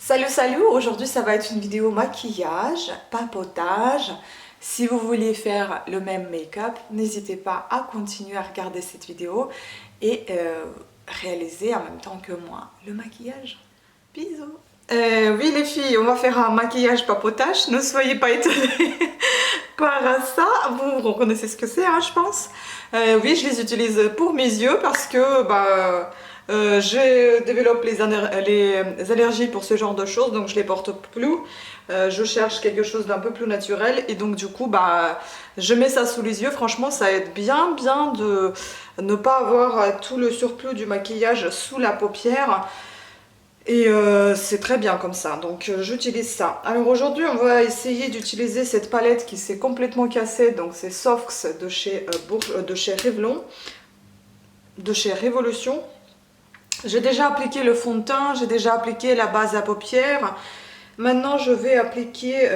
Salut salut, aujourd'hui ça va être une vidéo maquillage, papotage. Si vous voulez faire le même make-up, n'hésitez pas à continuer à regarder cette vidéo et réaliser en même temps que moi le maquillage. Bisous. Oui les filles, on va faire un maquillage papotage, ne soyez pas étonnés par ça, vous reconnaissez ce que c'est je pense. Oui, je les utilise pour mes yeux parce que je développe les allergies pour ce genre de choses, donc je les porte plus. Je cherche quelque chose d'un peu plus naturel et donc du coup je mets ça sous les yeux. Franchement ça aide bien de ne pas avoir tout le surplus du maquillage sous la paupière. Et c'est très bien comme ça, donc j'utilise ça. Alors aujourd'hui on va essayer d'utiliser cette palette qui s'est complètement cassée, donc c'est Sofx de chez Revlon, de chez Révolution. J'ai déjà appliqué le fond de teint, j'ai déjà appliqué la base à paupières. Maintenant je vais appliquer...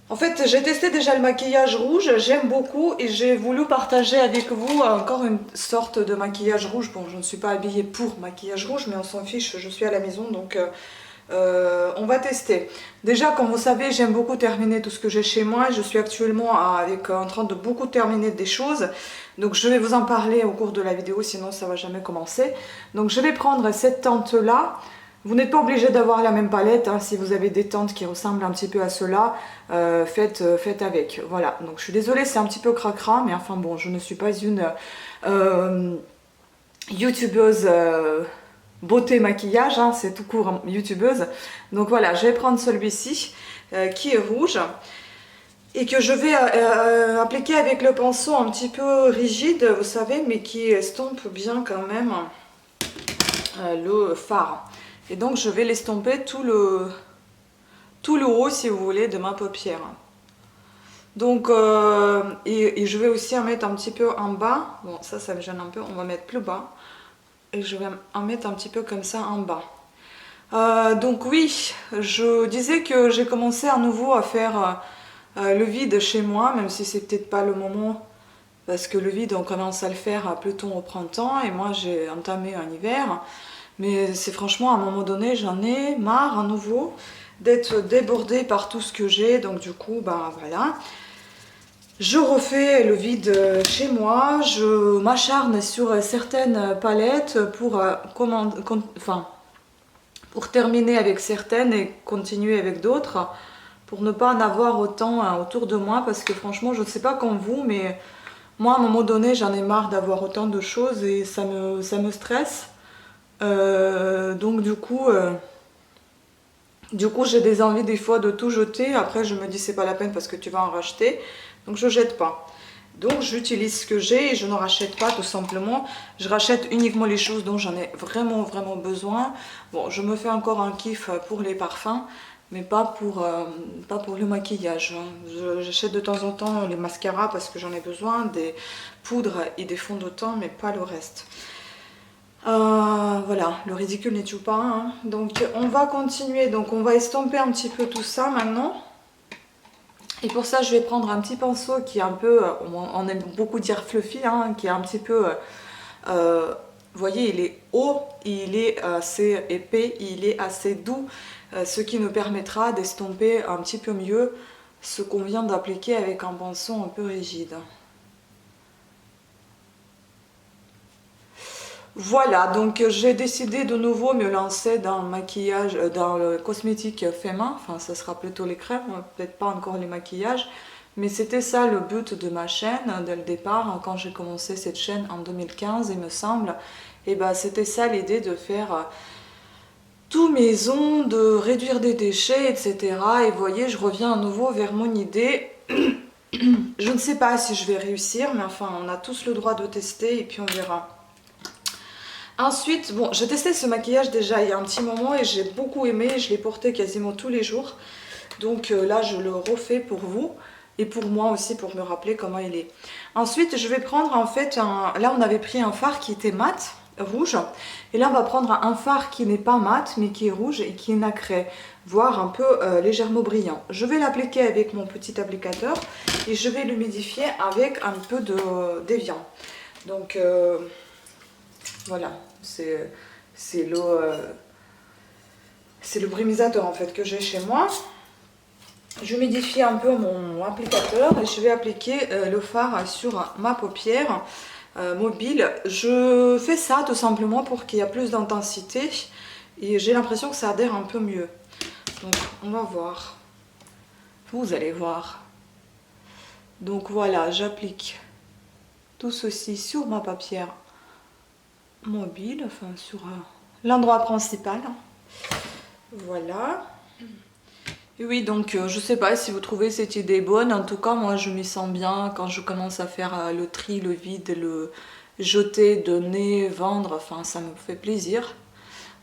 En fait j'ai testé déjà le maquillage rouge, j'aime beaucoup et j'ai voulu partager avec vous encore une sorte de maquillage rouge. Bon, je ne suis pas habillée pour maquillage rouge mais on s'en fiche, je suis à la maison donc on va tester. Déjà comme vous savez j'aime beaucoup terminer tout ce que j'ai chez moi. Je suis actuellement en train de beaucoup terminer des choses. Donc je vais vous en parler au cours de la vidéo sinon ça va jamais commencer. Donc je vais prendre cette teinte là. Vous n'êtes pas obligé d'avoir la même palette, si vous avez des teintes qui ressemblent un petit peu à cela, faites avec. Voilà, donc je suis désolée, c'est un petit peu cracra, mais enfin bon, je ne suis pas une youtubeuse beauté maquillage, c'est tout court youtubeuse. Donc voilà, je vais prendre celui-ci qui est rouge et que je vais appliquer avec le pinceau un petit peu rigide, vous savez, mais qui estompe bien quand même le fard. Et donc je vais l'estomper tout le haut si vous voulez de ma paupière. Donc et je vais aussi en mettre un petit peu en bas. Bon ça me gêne un peu, on va mettre plus bas. Et je vais en mettre un petit peu comme ça en bas. Donc oui, je disais que j'ai commencé à nouveau à faire le vide chez moi, même si c'est peut-être pas le moment. Parce que le vide on commence à le faire plutôt au printemps et moi j'ai entamé un hiver. Mais c'est franchement, à un moment donné, j'en ai marre à nouveau d'être débordée par tout ce que j'ai. Donc du coup, voilà. Je refais le vide chez moi. Je m'acharne sur certaines palettes pour terminer avec certaines et continuer avec d'autres. Pour ne pas en avoir autant autour de moi. Parce que franchement, je ne sais pas comme vous, mais moi, à un moment donné, j'en ai marre d'avoir autant de choses et ça me stresse. Donc du coup j'ai des envies des fois de tout jeter. Après je me dis c'est pas la peine parce que tu vas en racheter, donc je jette pas. Donc j'utilise ce que j'ai et je ne rachète pas tout simplement. Je rachète uniquement les choses dont j'en ai vraiment besoin. Bon, je me fais encore un kiff pour les parfums, mais pas pour le maquillage. J'achète de temps en temps les mascaras parce que j'en ai besoin, des poudres et des fonds de teint, mais pas le reste. Voilà, le ridicule n'est tout pas. Donc on va continuer, donc on va estomper un petit peu tout ça maintenant. Et pour ça je vais prendre un petit pinceau qui est un peu, on aime beaucoup dire fluffy, qui est un petit peu, vous voyez il est haut, il est assez épais, il est assez doux, ce qui nous permettra d'estomper un petit peu mieux ce qu'on vient d'appliquer avec un pinceau un peu rigide. Voilà, donc j'ai décidé de nouveau me lancer dans le maquillage, dans le cosmétique féminin. Enfin, ça sera plutôt les crèmes, peut-être pas encore les maquillages. Mais c'était ça le but de ma chaîne dès le départ, quand j'ai commencé cette chaîne en 2015, il me semble. Et c'était ça l'idée de faire tout maison, de réduire des déchets, etc. Et vous voyez, je reviens à nouveau vers mon idée. Je ne sais pas si je vais réussir, mais enfin, on a tous le droit de tester et puis on verra. Ensuite, bon, j'ai testé ce maquillage déjà il y a un petit moment et j'ai beaucoup aimé, je l'ai porté quasiment tous les jours. Donc là, je le refais pour vous et pour moi aussi pour me rappeler comment il est. Ensuite, je vais prendre en fait, là on avait pris un fard qui était mat, rouge. Et là, on va prendre un fard qui n'est pas mat mais qui est rouge et qui est nacré, voire un peu légèrement brillant. Je vais l'appliquer avec mon petit applicateur et je vais l'humidifier avec un peu d'évian. Donc... voilà, c'est l'eau C'est le brumisateur en fait que j'ai chez moi. J'humidifie un peu mon applicateur et je vais appliquer le fard sur ma paupière mobile. Je fais ça tout simplement pour qu'il y ait plus d'intensité et j'ai l'impression que ça adhère un peu mieux. Donc on va voir. Vous allez voir. Donc voilà, j'applique tout ceci sur ma paupière mobile, enfin sur l'endroit principal. Voilà. Et oui, donc je sais pas si vous trouvez cette idée bonne. En tout cas, moi je m'y sens bien quand je commence à faire le tri, le vide, le jeter, donner, vendre. Enfin, ça me fait plaisir.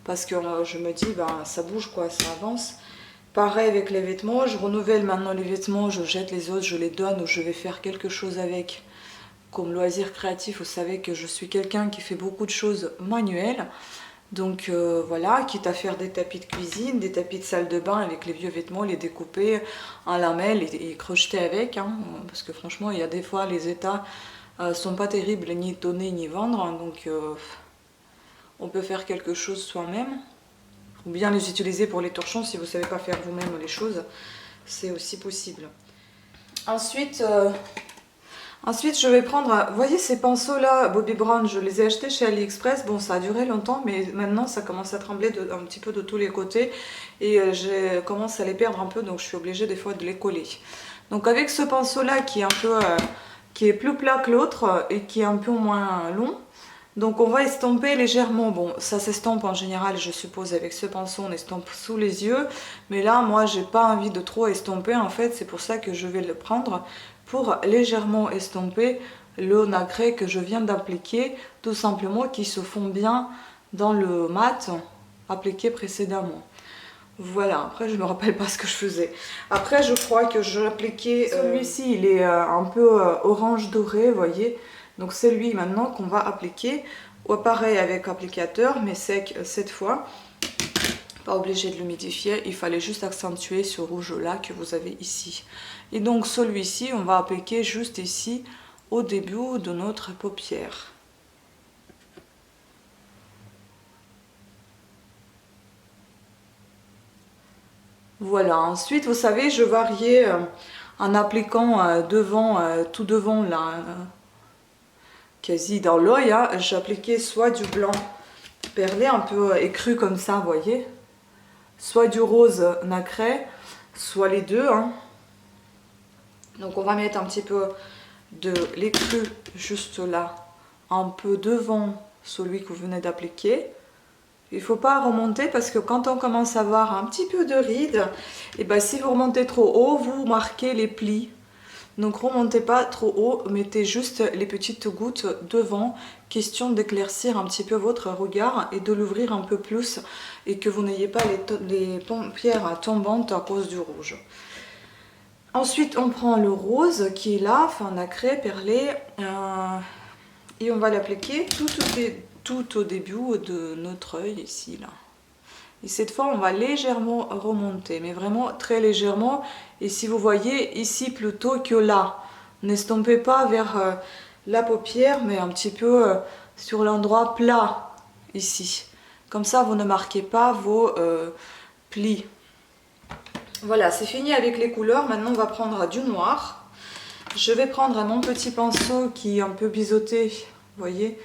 Parce que je me dis, ben, ça bouge quoi, ça avance. Pareil avec les vêtements, je renouvelle maintenant les vêtements, je jette les autres, je les donne ou je vais faire quelque chose avec. Comme loisir créatif, vous savez que je suis quelqu'un qui fait beaucoup de choses manuelles. Donc voilà, quitte à faire des tapis de cuisine, des tapis de salle de bain avec les vieux vêtements, les découper en lamelles et crocheter avec. Hein, parce que franchement, il y a des fois, les états sont pas terribles, ni donner ni vendre. Hein, donc on peut faire quelque chose soi-même. Ou bien les utiliser pour les torchons si vous ne savez pas faire vous-même les choses. C'est aussi possible. Ensuite, je vais prendre, vous voyez ces pinceaux là, Bobbi Brown, je les ai achetés chez AliExpress. Bon, ça a duré longtemps, mais maintenant ça commence à trembler un petit peu de tous les côtés. Et je commence à les perdre un peu, donc je suis obligée des fois de les coller. Donc avec ce pinceau là qui est un peu, qui est plus plat que l'autre et qui est un peu moins long. Donc on va estomper légèrement, bon ça s'estompe en général je suppose avec ce pinceau, on estompe sous les yeux. Mais là moi j'ai pas envie de trop estomper en fait, c'est pour ça que je vais le prendre pour légèrement estomper le nacré que je viens d'appliquer. Tout simplement qui se fond bien dans le mat appliqué précédemment. Voilà, après je me rappelle pas ce que je faisais. Après je crois que je l'appliquais, celui-ci il est un peu orange doré, vous voyez. Donc c'est lui maintenant qu'on va appliquer, ou pareil avec applicateur, mais sec cette fois. Pas obligé de l'humidifier, il fallait juste accentuer ce rouge là que vous avez ici. Et donc celui-ci, on va appliquer juste ici, au début de notre paupière. Voilà, ensuite vous savez, je variais en appliquant devant, tout devant là, quasi dans l'œil, hein, j'appliquais soit du blanc perlé un peu écru comme ça, vous voyez, soit du rose nacré, soit les deux. Hein. Donc on va mettre un petit peu de l'écru juste là, un peu devant celui que vous venez d'appliquer. Il ne faut pas remonter parce que quand on commence à avoir un petit peu de rides, et ben si vous remontez trop haut, vous marquez les plis. Donc remontez pas trop haut, mettez juste les petites gouttes devant, question d'éclaircir un petit peu votre regard et de l'ouvrir un peu plus et que vous n'ayez pas les paupières tombantes à cause du rouge. Ensuite on prend le rose qui est là, enfin nacré, perlé, et on va l'appliquer tout au début de notre œil ici là. Et cette fois, on va légèrement remonter, mais vraiment très légèrement. Et si vous voyez, ici plutôt que là. N'estompez pas vers la paupière, mais un petit peu sur l'endroit plat, ici. Comme ça, vous ne marquez pas vos plis. Voilà, c'est fini avec les couleurs. Maintenant, on va prendre du noir. Je vais prendre mon petit pinceau qui est un peu biseauté, vous voyez.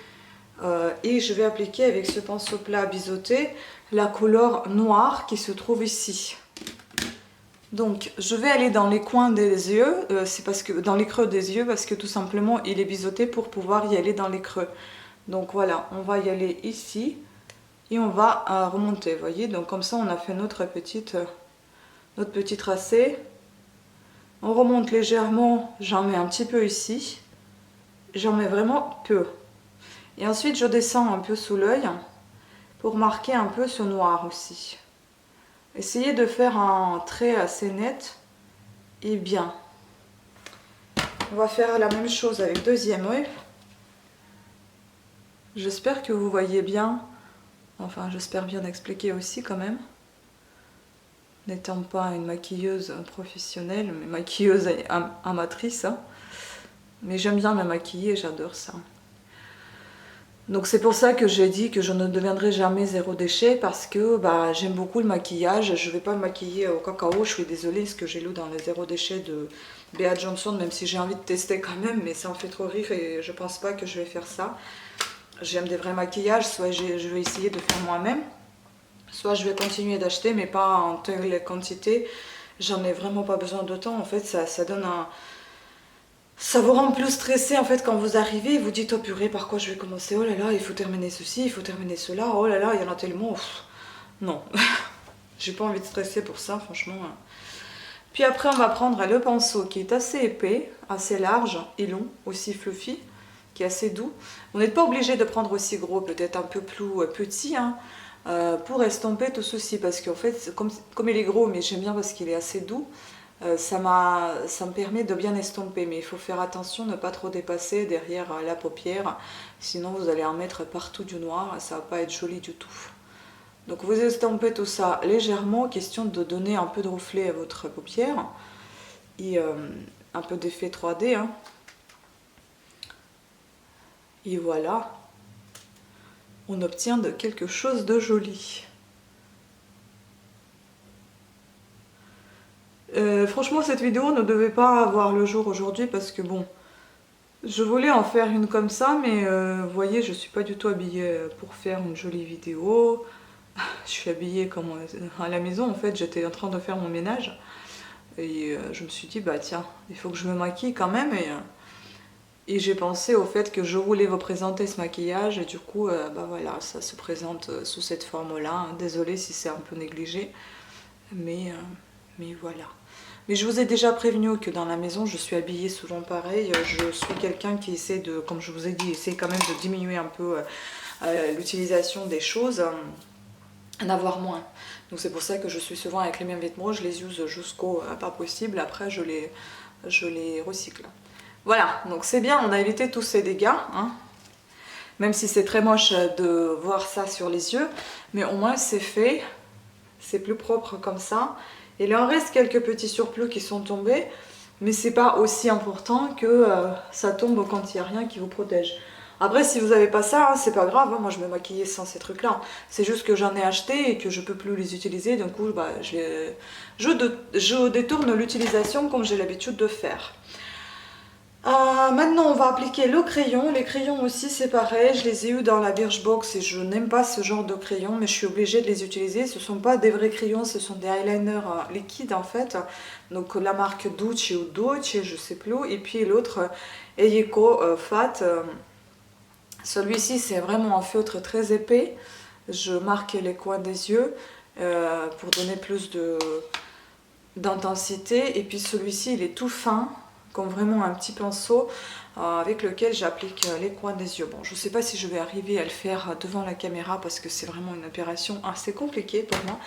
Et je vais appliquer avec ce pinceau plat biseauté la couleur noire qui se trouve ici. Donc je vais aller dans les coins des yeux, c'est parce que dans les creux des yeux, parce que tout simplement il est biseauté pour pouvoir y aller dans les creux. Donc voilà, on va y aller ici et on va remonter, vous voyez. Donc comme ça on a fait notre petit tracé. On remonte légèrement, j'en mets un petit peu ici, j'en mets vraiment peu. Et ensuite je descends un peu sous l'œil pour marquer un peu ce noir aussi. Essayez de faire un trait assez net et bien. On va faire la même chose avec le deuxième œil. J'espère que vous voyez bien. Enfin, j'espère bien expliquer aussi quand même. N'étant pas une maquilleuse professionnelle, mais maquilleuse amatrice. Hein. Mais j'aime bien me maquiller, j'adore ça. Donc c'est pour ça que j'ai dit que je ne deviendrai jamais zéro déchet parce que bah, j'aime beaucoup le maquillage. Je ne vais pas me maquiller au cacao, je suis désolée, ce que j'ai lu dans les zéro déchet de Bea Johnson, même si j'ai envie de tester quand même, mais ça me fait trop rire et je pense pas que je vais faire ça. J'aime des vrais maquillages, soit je vais essayer de faire moi-même, soit je vais continuer d'acheter, mais pas en telle quantité. J'en ai vraiment pas besoin de temps, en fait, ça donne un... Ça vous rend plus stressé en fait quand vous arrivez et vous dites oh purée par quoi je vais commencer, oh là là il faut terminer ceci, il faut terminer cela, oh là là il y en a tellement, pff, non, j'ai pas envie de stresser pour ça franchement. Puis après on va prendre le pinceau qui est assez épais, assez large et long, aussi fluffy, qui est assez doux. Vous n'êtes pas obligé de prendre aussi gros, peut-être un peu plus petit hein, pour estomper tout ceci parce qu'en fait comme il est gros mais j'aime bien parce qu'il est assez doux. Ça me permet de bien estomper, mais il faut faire attention, ne pas trop dépasser derrière la paupière, sinon vous allez en mettre partout du noir et ça va pas être joli du tout. Donc vous estompez tout ça légèrement, question de donner un peu de reflet à votre paupière et un peu d'effet 3D. Hein. Et voilà, on obtient de quelque chose de joli. Franchement cette vidéo ne devait pas avoir le jour aujourd'hui parce que bon, je voulais en faire une comme ça mais vous voyez je suis pas du tout habillée pour faire une jolie vidéo. Je suis habillée comme à la maison en fait, j'étais en train de faire mon ménage et je me suis dit bah tiens il faut que je me maquille quand même et j'ai pensé au fait que je voulais vous présenter ce maquillage et du coup bah voilà ça se présente sous cette forme là, hein. Désolée si c'est un peu négligé mais voilà. Mais je vous ai déjà prévenu que dans la maison, je suis habillée souvent pareil. Je suis quelqu'un qui essaie de, comme je vous ai dit, essaie quand même de diminuer un peu l'utilisation des choses, en avoir moins. Donc c'est pour ça que je suis souvent avec les mêmes vêtements, je les use jusqu'au pas possible, après je les recycle. Voilà, donc c'est bien, on a évité tous ces dégâts, hein. Même si c'est très moche de voir ça sur les yeux, mais au moins c'est fait, c'est plus propre comme ça. Il en reste quelques petits surplus qui sont tombés, mais c'est pas aussi important que ça tombe quand il n'y a rien qui vous protège. Après, si vous n'avez pas ça, hein, c'est pas grave, hein, moi je me maquillais sans ces trucs-là. C'est juste que j'en ai acheté et que je peux plus les utiliser, d'un coup bah, je détourne l'utilisation comme j'ai l'habitude de faire. Maintenant on va appliquer le crayon. Les crayons aussi c'est pareil, je les ai eu dans la Birchbox et je n'aime pas ce genre de crayons mais je suis obligée de les utiliser. Ce ne sont pas des vrais crayons, ce sont des eyeliners liquides en fait. Donc la marque Duce ou Duce, je sais plus. Et puis l'autre Eiko Fat. Celui-ci c'est vraiment un feutre très épais. Je marque les coins des yeux pour donner plus d'intensité. Et puis celui-ci il est tout fin, comme vraiment un petit pinceau avec lequel j'applique les coins des yeux. Bon, je ne sais pas si je vais arriver à le faire devant la caméra parce que c'est vraiment une opération assez compliquée pour moi.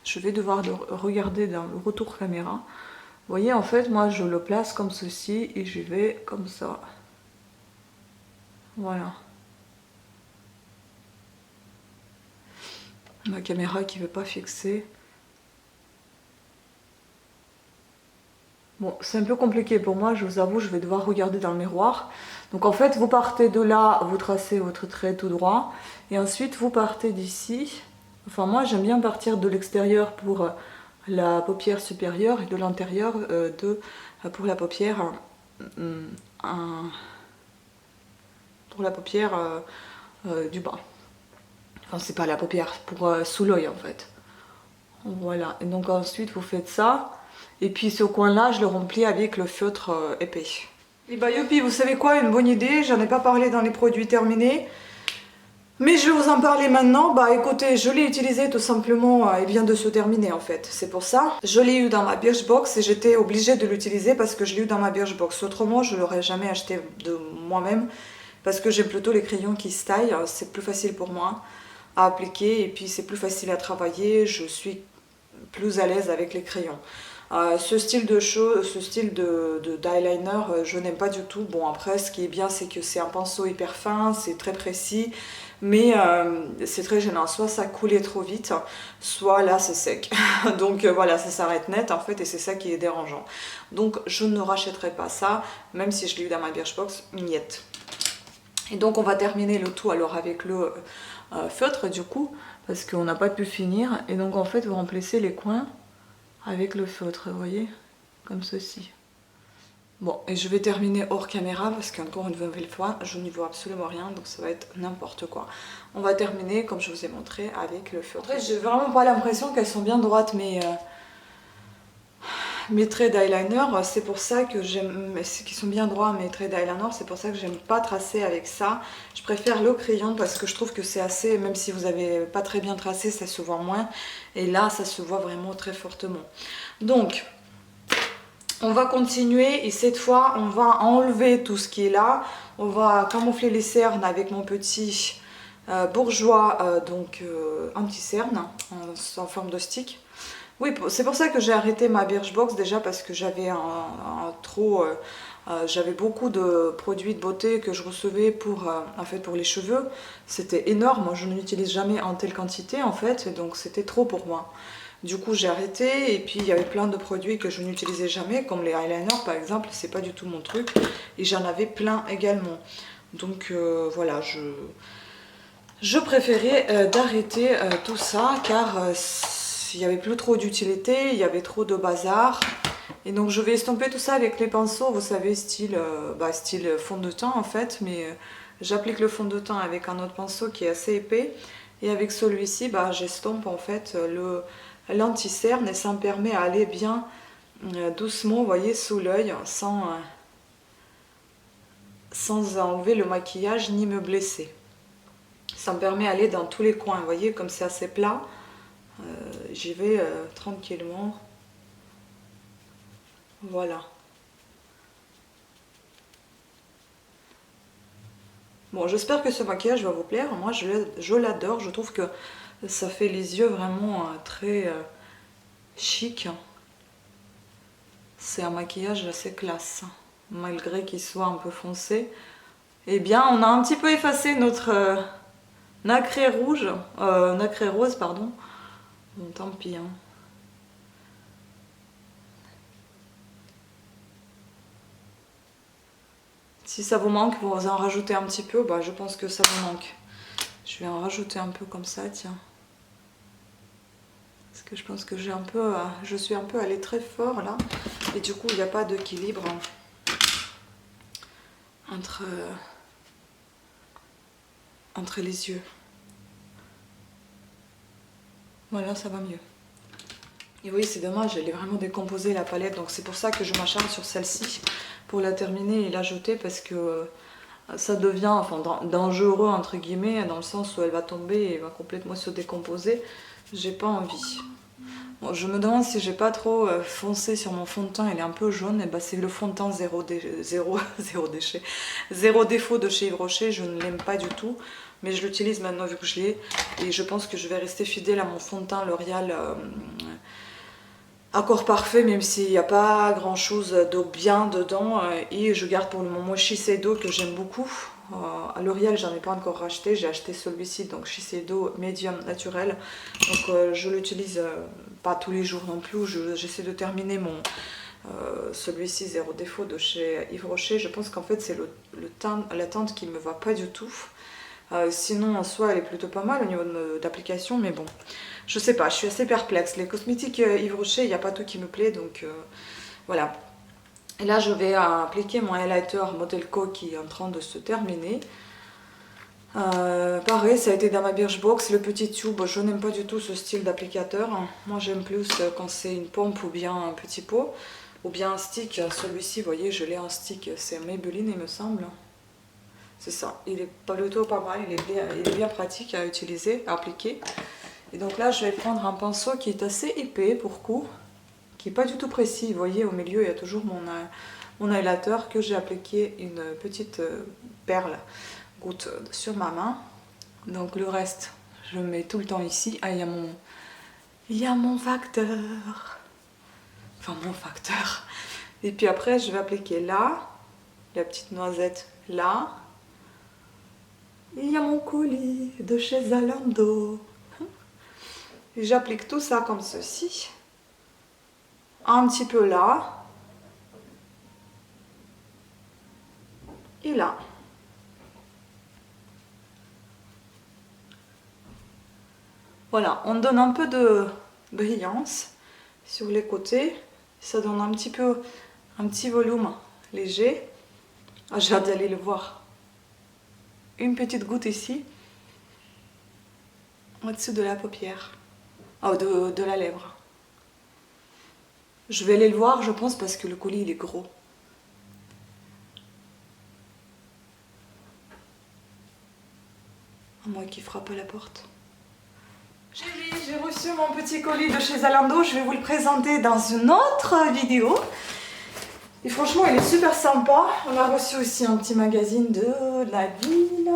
Je vais devoir le regarder dans le retour caméra. Vous voyez, en fait, moi je le place comme ceci et je vais comme ça. Voilà. Ma caméra qui ne veut pas fixer. Bon, c'est un peu compliqué pour moi, je vous avoue, je vais devoir regarder dans le miroir. Donc en fait, vous partez de là, vous tracez votre trait tout droit, et ensuite vous partez d'ici. Enfin moi, j'aime bien partir de l'extérieur pour la paupière supérieure et de l'intérieur pour la paupière du bas. Enfin, c'est pas la paupière, pour sous l'œil en fait. Voilà, et donc ensuite vous faites ça. Et puis ce coin-là, je le remplis avec le feutre épais. Et bah youpi, vous savez quoi, une bonne idée, j'en ai pas parlé dans les produits terminés. Mais je vais vous en parler maintenant. Bah écoutez, je l'ai utilisé tout simplement, il vient de se terminer en fait, c'est pour ça. Je l'ai eu dans ma Birchbox et j'étais obligée de l'utiliser parce que je l'ai eu dans ma Birchbox. Autrement, je l'aurais jamais acheté de moi-même parce que j'aime plutôt les crayons qui se taillent, c'est plus facile pour moi à appliquer et puis c'est plus facile à travailler, je suis plus à l'aise avec les crayons. Ce style d'eyeliner, je n'aime pas du tout. Bon après, ce qui est bien, c'est que c'est un pinceau hyper fin, c'est très précis, mais c'est très gênant. Soit ça coulait trop vite, soit là c'est sec. Donc voilà, ça s'arrête net en fait, et c'est ça qui est dérangeant. Donc je ne rachèterai pas ça, même si je l'ai eu dans ma Birchbox, miette. Et donc on va terminer le tout alors avec le feutre du coup, parce qu'on n'a pas pu finir. Et donc en fait vous remplissez les coins avec le feutre, vous voyez, comme ceci. Bon, et je vais terminer hors caméra parce qu'encore une nouvelle fois, je n'y vois absolument rien, donc ça va être n'importe quoi. On va terminer, comme je vous ai montré, avec le feutre. En fait, j'ai vraiment pas l'impression qu'elles sont bien droites, mes traits d'eyeliner. C'est pour ça que j'aime, qui sont bien droits mes traits d'eyeliner, c'est pour ça que j'aime pas tracer avec ça. Je préfère le crayon parce que je trouve que c'est assez, même si vous avez pas très bien tracé, ça se voit moins. Et là, ça se voit vraiment très fortement. Donc... on va continuer et cette fois on va enlever tout ce qui est là. On va camoufler les cernes avec mon petit bourgeois anti-cerne en forme de stick. Oui, c'est pour ça que j'ai arrêté ma Birchbox déjà parce que j'avais j'avais beaucoup de produits de beauté que je recevais en fait pour les cheveux. C'était énorme, je ne l'utilise jamais en telle quantité en fait, donc c'était trop pour moi. Du coup j'ai arrêté et puis il y avait plein de produits que je n'utilisais jamais comme les eyeliners par exemple, c'est pas du tout mon truc et j'en avais plein également. Donc voilà, je préférais d'arrêter tout ça car il n'y avait plus trop d'utilité, il y avait trop de bazar. Et donc je vais estomper tout ça avec les pinceaux, vous savez, style fond de teint en fait, mais j'applique le fond de teint avec un autre pinceau qui est assez épais. Et avec celui-ci, j'estompe en fait l'anti-cerne et ça me permet d'aller bien doucement, vous voyez, sous l'œil, sans enlever le maquillage ni me blesser. Ça me permet d'aller dans tous les coins, vous voyez, comme c'est assez plat, j'y vais tranquillement. Voilà. Bon, j'espère que ce maquillage va vous plaire. Moi, je l'adore. Je trouve que ça fait les yeux vraiment très chic. C'est un maquillage assez classe, malgré qu'il soit un peu foncé. Eh bien, on a un petit peu effacé notre nacré rouge, nacré rose, pardon. Bon, tant pis, hein. Si ça vous manque, vous en rajoutez un petit peu. Je pense que ça vous manque. Je vais en rajouter un peu comme ça, tiens. Parce que je pense que je suis un peu allée très fort là. Et du coup, il n'y a pas d'équilibre entre les yeux. Voilà, ça va mieux. Et oui, c'est dommage, elle est vraiment décomposée la palette. Donc c'est pour ça que je m'acharne sur celle-ci pour la terminer et la jeter parce que ça devient dangereux entre guillemets dans le sens où elle va tomber et va complètement se décomposer. J'ai pas envie. Bon, je me demande si j'ai pas trop foncé sur mon fond de teint, il est un peu jaune. Et c'est le fond de teint zéro défaut de chez Yves Rocher, je ne l'aime pas du tout. Mais je l'utilise maintenant vu que je l'ai. Et je pense que je vais rester fidèle à mon fond de teint L'Oréal Accord Parfait, même s'il n'y a pas grand chose de bien dedans. Et je garde pour le moment Shiseido que j'aime beaucoup. À L'Oréal, j'en ai pas encore racheté, j'ai acheté celui-ci, donc Shiseido Medium Naturel. Donc je l'utilise pas tous les jours non plus, j'essaie de terminer celui-ci zéro défaut de chez Yves Rocher. Je pense qu'en fait c'est la teinte qui ne me va pas du tout. Sinon en soi elle est plutôt pas mal au niveau d'application, mais bon, je sais pas, je suis assez perplexe. Les cosmétiques Yves Rocher, il n'y a pas tout qui me plaît, donc voilà. Et là, je vais appliquer mon highlighter Modelco qui est en train de se terminer. Pareil, ça a été dans ma Birchbox. Le petit tube, je n'aime pas du tout ce style d'applicateur. Moi, j'aime plus quand c'est une pompe ou bien un petit pot. Ou bien un stick. Celui-ci, vous voyez, je l'ai en stick. C'est Maybelline, il me semble. C'est ça. Il est plutôt pas mal. Il est bien pratique à utiliser, à appliquer. Et donc là, je vais prendre un pinceau qui est assez épais pour coup. Qui n'est pas du tout précis, vous voyez au milieu il y a toujours mon highlighter que j'ai appliqué une petite perle goutte sur ma main. Donc le reste je le mets tout le temps ici. Ah, il y a mon facteur, enfin mon facteur. Et puis après je vais appliquer là, la petite noisette là. Il y a mon colis de chez Zalando. Et j'applique tout ça comme ceci. Un petit peu là et là. Voilà, on donne un peu de brillance sur les côtés. Ça donne un petit peu, un petit volume léger. Ah, j'ai hâte d'aller le voir. Une petite goutte ici, au-dessus de la paupière. Oh, de la lèvre. Je vais aller le voir, je pense, parce que le colis, il est gros. À moi qui frappe à la porte. J'ai reçu mon petit colis de chez Zalando. Je vais vous le présenter dans une autre vidéo. Et franchement, il est super sympa. On a reçu aussi un petit magazine de la ville.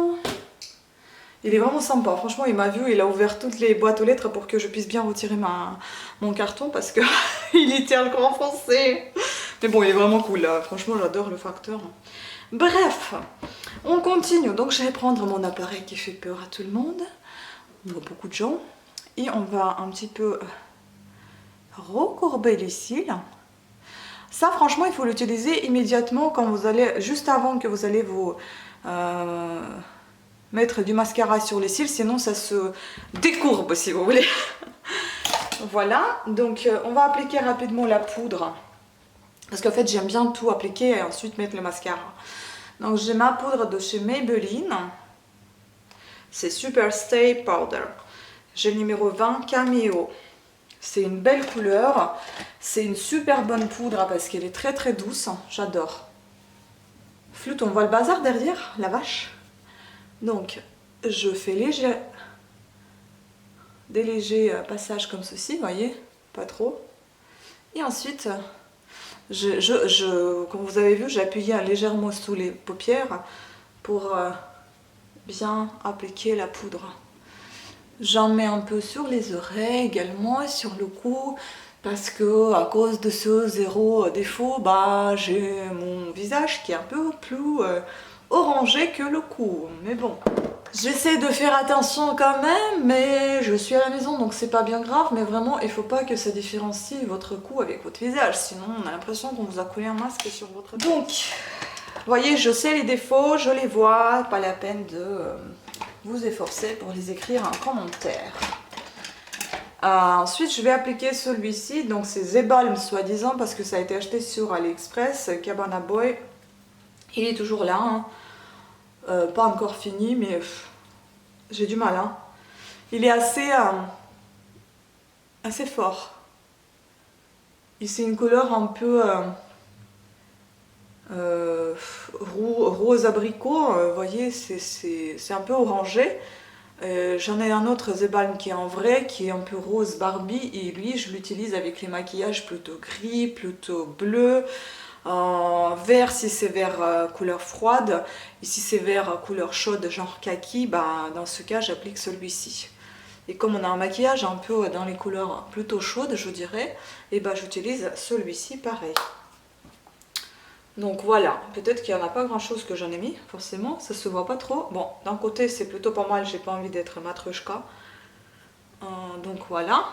Il est vraiment sympa. Franchement, il m'a vu, il a ouvert toutes les boîtes aux lettres pour que je puisse bien retirer mon carton parce que il y tient le grand français. Mais bon, il est vraiment cool là. Franchement, j'adore le facteur. Bref, on continue. Donc, je vais prendre mon appareil qui fait peur à tout le monde, à beaucoup de gens. Et on va un petit peu recourber les cils. Ça, franchement, il faut l'utiliser immédiatement quand vous allez, juste avant que vous allez vous mettre du mascara sur les cils, sinon ça se décourbe si vous voulez. Voilà, donc on va appliquer rapidement la poudre. Parce qu'en fait, j'aime bien tout appliquer et ensuite mettre le mascara. Donc j'ai ma poudre de chez Maybelline. C'est Super Stay Powder. J'ai le numéro 20 Cameo. C'est une belle couleur. C'est une super bonne poudre parce qu'elle est très très douce. J'adore. Flûte, on voit le bazar derrière, la vache. Donc, je fais des légers passages comme ceci, vous voyez, pas trop. Et ensuite, comme vous avez vu, j'ai appuyé légèrement sous les paupières pour bien appliquer la poudre. J'en mets un peu sur les oreilles également et sur le cou parce que à cause de ce zéro défaut, bah, j'ai mon visage qui est un peu plus orangé que le cou. Mais bon, j'essaie de faire attention quand même, mais je suis à la maison donc c'est pas bien grave. Mais vraiment, il faut pas que ça différencie votre cou avec votre visage, sinon on a l'impression qu'on vous a collé un masque sur votre tête. Donc, vous voyez, je sais les défauts, je les vois, pas la peine de vous efforcer pour les écrire en commentaire. Ensuite, je vais appliquer celui-ci, donc c'est Zebalm soi-disant, parce que ça a été acheté sur AliExpress, Cabana Boy. Il est toujours là, hein. Pas encore fini, mais j'ai du mal. Hein. Il est assez fort. Et c'est une couleur un peu rose abricot, vous voyez, c'est un peu orangé. J'en ai un autre Zebalm qui est en vrai, qui est un peu rose Barbie, et lui je l'utilise avec les maquillages plutôt gris, plutôt bleu, vert si c'est vert couleur froide, et si c'est vert couleur chaude genre kaki, bah, dans ce cas j'applique celui-ci. Et comme on a un maquillage un peu dans les couleurs plutôt chaudes je dirais, et bah, j'utilise celui-ci pareil. Donc voilà, peut-être qu'il n'y en a pas grand chose que j'en ai mis, forcément, ça se voit pas trop. Bon, d'un côté c'est plutôt pas mal, j'ai pas envie d'être matrushka. Donc voilà.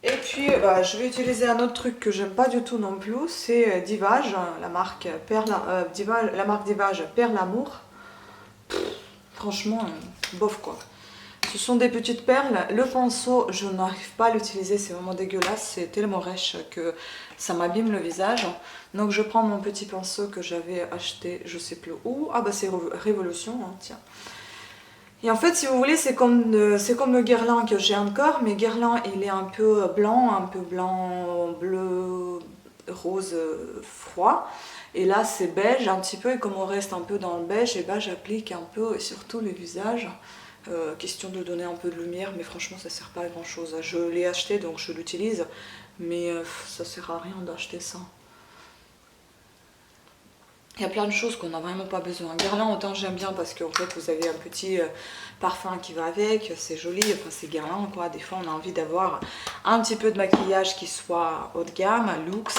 Et puis je vais utiliser un autre truc que j'aime pas du tout non plus, c'est Divage, la marque Divage Perle Amour. Franchement, bof quoi. Ce sont des petites perles. Le pinceau, je n'arrive pas à l'utiliser, c'est vraiment dégueulasse. C'est tellement rêche que ça m'abîme le visage. Donc je prends mon petit pinceau que j'avais acheté, je sais plus où. Ah bah c'est Révolution, hein, tiens. Et en fait, si vous voulez, c'est comme le Guerlain que j'ai encore. Mais Guerlain, il est un peu blanc, bleu, rose froid. Et là, c'est beige un petit peu. Et comme on reste un peu dans le beige, et ben, j'applique un peu sur tout le visage. Question de donner un peu de lumière, mais franchement ça sert pas à grand chose. Je l'ai acheté donc je l'utilise, mais ça sert à rien d'acheter ça. Il y a plein de choses qu'on n'a vraiment pas besoin. Guerlain, autant j'aime bien parce qu'en fait vous avez un petit parfum qui va avec, c'est joli, enfin c'est Guerlain quoi. Des fois on a envie d'avoir un petit peu de maquillage qui soit haut de gamme, luxe.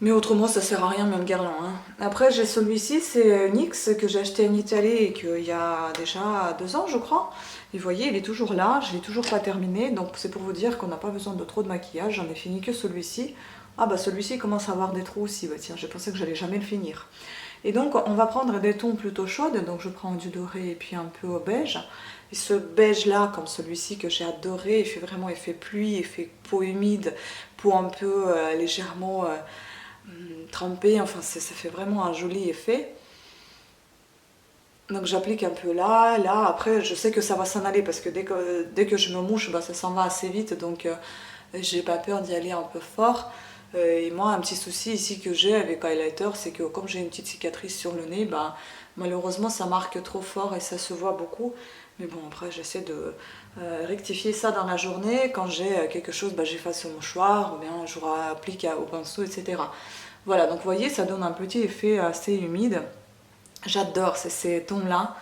Mais autrement ça sert à rien même Guerlain. Hein. Après j'ai celui-ci, c'est NYX que j'ai acheté en Italie et qu'il y a déjà 2 ans je crois. Et vous voyez il est toujours là, je l'ai toujours pas terminé. Donc c'est pour vous dire qu'on n'a pas besoin de trop de maquillage, j'en ai fini que celui-ci. Ah bah celui-ci commence à avoir des trous aussi, bah tiens je pensais que j'allais jamais le finir. Et donc on va prendre des tons plutôt chauds, donc je prends du doré et puis un peu au beige. Et ce beige là, comme celui-ci que j'ai adoré, il fait vraiment effet pluie, effet peau humide, peau un peu légèrement trempée, enfin ça fait vraiment un joli effet. Donc j'applique un peu là, après je sais que ça va s'en aller parce que dès que je me mouche, bah, ça s'en va assez vite, donc j'ai pas peur d'y aller un peu fort. Et moi, un petit souci ici que j'ai avec highlighter, c'est que comme j'ai une petite cicatrice sur le nez, bah, malheureusement ça marque trop fort et ça se voit beaucoup. Mais bon, après j'essaie de rectifier ça dans la journée. Quand j'ai quelque chose, bah, j'efface au mouchoir ou bien je applique au pinceau, etc. Voilà, donc vous voyez, ça donne un petit effet assez humide. J'adore ces tons-là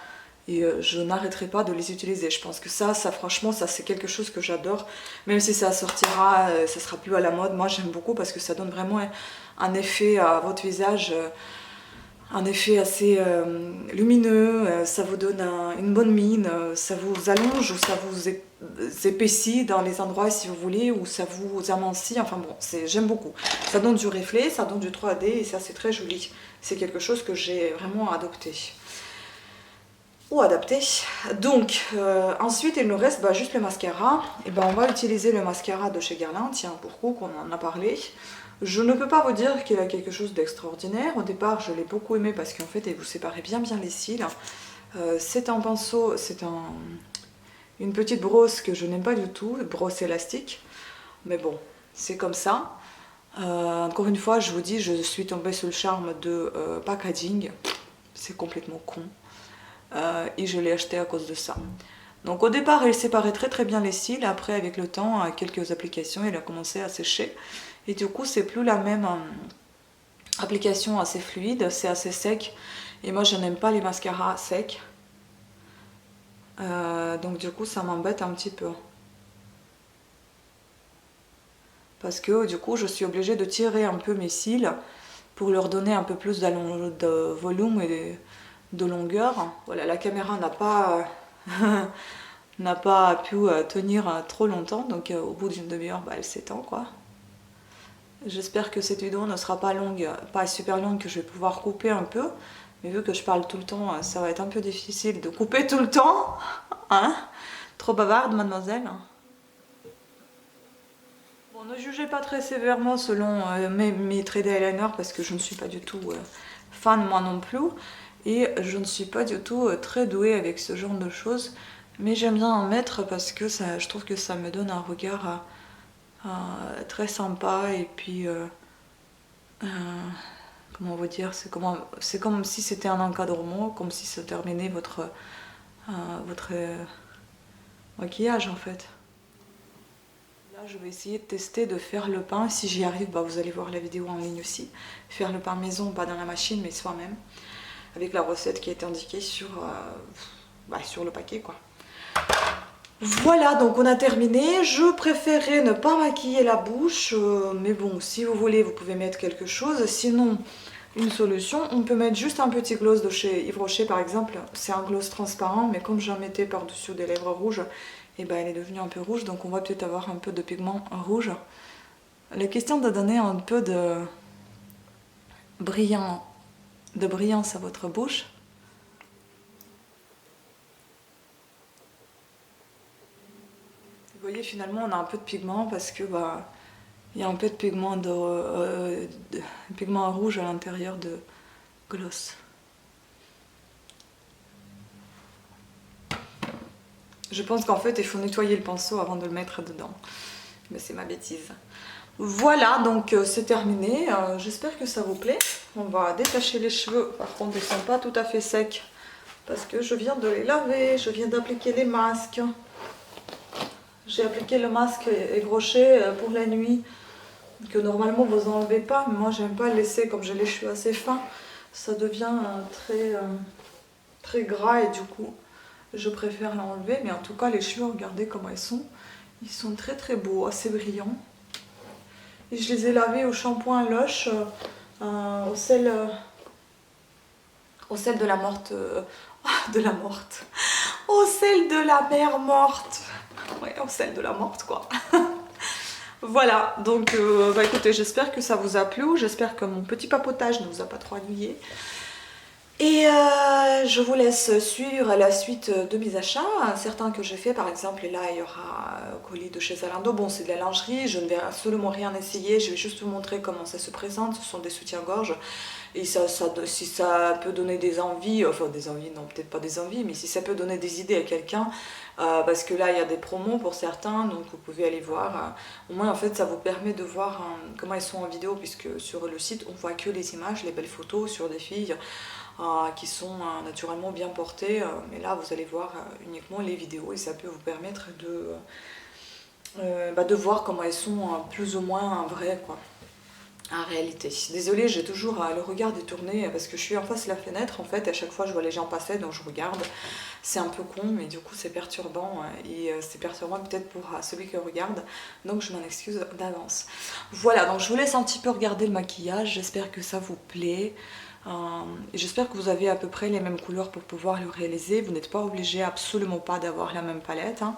et je n'arrêterai pas de les utiliser. Je pense que ça franchement, ça c'est quelque chose que j'adore. Même si ça sortira, ça sera plus à la mode. Moi j'aime beaucoup parce que ça donne vraiment un effet à votre visage, un effet assez lumineux. Ça vous donne une bonne mine, ça vous allonge ou ça vous épaissit dans les endroits si vous voulez, ou ça vous amincit. Enfin bon, j'aime beaucoup. Ça donne du reflet, ça donne du 3D et ça c'est très joli. C'est quelque chose que j'ai vraiment adopté. Ou adapté. Donc, ensuite il nous reste juste le mascara. Et ben, on va utiliser le mascara de chez Guerlain, tiens, pour coup, qu'on en a parlé. Je ne peux pas vous dire qu'il a quelque chose d'extraordinaire. Au départ, je l'ai beaucoup aimé parce qu'en fait, il vous séparait bien les cils. C'est un pinceau, c'est une petite brosse que je n'aime pas du tout, brosse élastique. Mais bon, c'est comme ça. Encore une fois, je vous dis, je suis tombée sous le charme de packaging. C'est complètement con. Et je l'ai acheté à cause de ça. Donc au départ, il séparait très bien les cils. Après, avec le temps, à quelques applications, il a commencé à sécher. Et du coup, c'est plus la même application assez fluide, c'est assez sec. Et moi, je n'aime pas les mascaras secs. Donc du coup, ça m'embête un petit peu. Parce que du coup, je suis obligée de tirer un peu mes cils pour leur donner un peu plus de volume et de longueur. Voilà, la caméra n'a pas n'a pas pu tenir trop longtemps, donc au bout d'une demi-heure, elle s'étend quoi. J'espère que cette vidéo ne sera pas longue, pas super longue, que je vais pouvoir couper un peu. Mais vu que je parle tout le temps, ça va être un peu difficile de couper tout le temps. Hein? Trop bavarde, mademoiselle. Bon, ne jugez pas très sévèrement selon mes traits d'eyeliner parce que je ne suis pas du tout fan moi non plus. Et je ne suis pas du tout très douée avec ce genre de choses. Mais j'aime bien en mettre parce que je trouve que ça me donne un regard très sympa. Et puis, comment vous dire, c'est comme si c'était un encadrement, comme si ça terminait votre maquillage en fait. Là, je vais essayer de tester de faire le pain. Si j'y arrive, vous allez voir la vidéo en ligne aussi. Faire le pain maison, pas dans la machine, mais soi-même. Avec la recette qui est indiquée sur le paquet quoi. Voilà, donc on a terminé. Je préférais ne pas maquiller la bouche, mais bon, si vous voulez, vous pouvez mettre quelque chose. Sinon, une solution, on peut mettre juste un petit gloss de chez Yves Rocher par exemple. C'est un gloss transparent, mais comme j'en mettais par-dessus des lèvres rouges, et elle est devenue un peu rouge, donc on va peut-être avoir un peu de pigment rouge. La question de donner un peu de brillance à votre bouche. Vous voyez, finalement on a un peu de pigment parce que il y a un peu de pigment pigment rouge à l'intérieur de gloss. Je pense qu'en fait il faut nettoyer le pinceau avant de le mettre dedans. Mais c'est ma bêtise. Voilà, donc c'est terminé. J'espère que ça vous plaît. On va détacher les cheveux. Par contre, ils ne sont pas tout à fait secs parce que je viens de les laver. Je viens d'appliquer les masques. J'ai appliqué le masque Yves Rocher pour la nuit, que normalement vous n'enlevez pas, mais moi j'aime pas le laisser, comme j'ai les cheveux assez fins, ça devient très gras et du coup je préfère l'enlever. Mais en tout cas les cheveux, regardez comment ils sont très beaux, assez brillants. Et je les ai lavés au shampoing Lush, au sel de la morte, au sel de la mer morte. Ouais, au sel de la morte quoi. Voilà, donc écoutez, j'espère que ça vous a plu, j'espère que mon petit papotage ne vous a pas trop ennuyé. Et je vous laisse suivre la suite de mes achats, certains que j'ai fait, par exemple là il y aura colis de chez Zalando, bon c'est de la lingerie, je ne vais absolument rien essayer, je vais juste vous montrer comment ça se présente, ce sont des soutiens-gorge, et si ça peut donner des envies, enfin des envies, non peut-être pas des envies, mais si ça peut donner des idées à quelqu'un, parce que là il y a des promos pour certains, donc vous pouvez aller voir, au moins en fait ça vous permet de voir comment elles sont en vidéo, puisque sur le site on voit que les images, les belles photos sur des filles, qui sont naturellement bien portées, mais là vous allez voir uniquement les vidéos et ça peut vous permettre de voir comment elles sont plus ou moins vraies quoi, en réalité. Désolée, j'ai toujours le regard détourné parce que je suis en face de la fenêtre en fait, et à chaque fois je vois les gens passer donc je regarde. C'est un peu con mais du coup c'est perturbant et c'est perturbant peut-être pour celui qui regarde, donc je m'en excuse d'avance. Voilà, donc je vous laisse un petit peu regarder le maquillage, j'espère que ça vous plaît. J'espère que vous avez à peu près les mêmes couleurs pour pouvoir le réaliser. Vous n'êtes pas obligé absolument pas d'avoir la même palette, hein.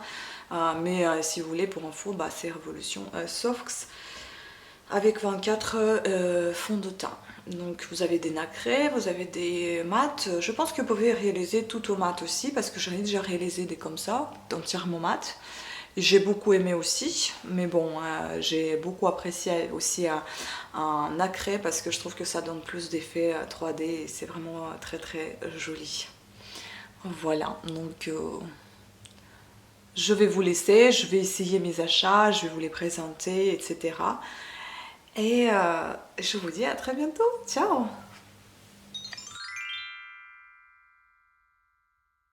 Mais si vous voulez, pour info, c'est Révolution Softs avec 24 fonds de teint. Donc vous avez des nacrés, vous avez des mats. Je pense que vous pouvez réaliser tout au mat aussi parce que j'en ai déjà réalisé des comme ça, entièrement mat. J'ai beaucoup aimé aussi, mais bon, j'ai beaucoup apprécié aussi un nacré parce que je trouve que ça donne plus d'effet 3D et c'est vraiment très très joli. Voilà, donc je vais vous laisser, je vais essayer mes achats, je vais vous les présenter, etc. Et je vous dis à très bientôt, ciao!